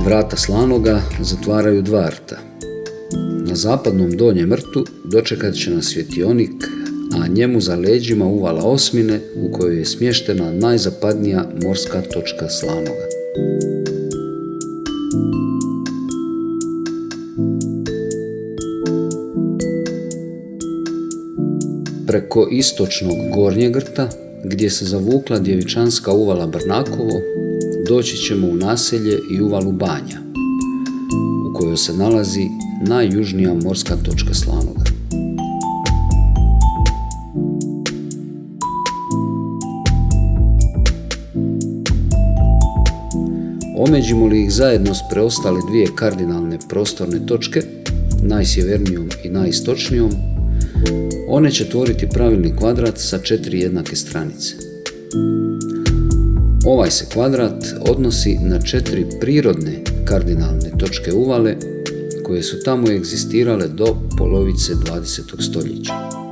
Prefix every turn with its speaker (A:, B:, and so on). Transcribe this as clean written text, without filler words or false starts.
A: Vrata Slanoga zatvaraju dva rta. Na zapadnom donjem rtu dočekat će nas svjetionik, a njemu za leđima uvala osmine u kojoj je smještena najzapadnija morska točka Slanoga. Preko istočnog gornjeg rta, gdje se zavukla djevičanska uvala Brnakovo, doći ćemo u naselje i uvalu Banja, u kojoj se nalazi najjužnija morska točka Slanoga. Omeđimo li ih zajedno s preostale dvije kardinalne prostorne točke, najsjevernijom i najistočnijom, one će tvoriti pravilni kvadrat sa 4 jednake stranice. Ovaj se kvadrat odnosi na 4 prirodne kardinalne točke uvale koje su tamo egzistirale do polovice 20. stoljeća.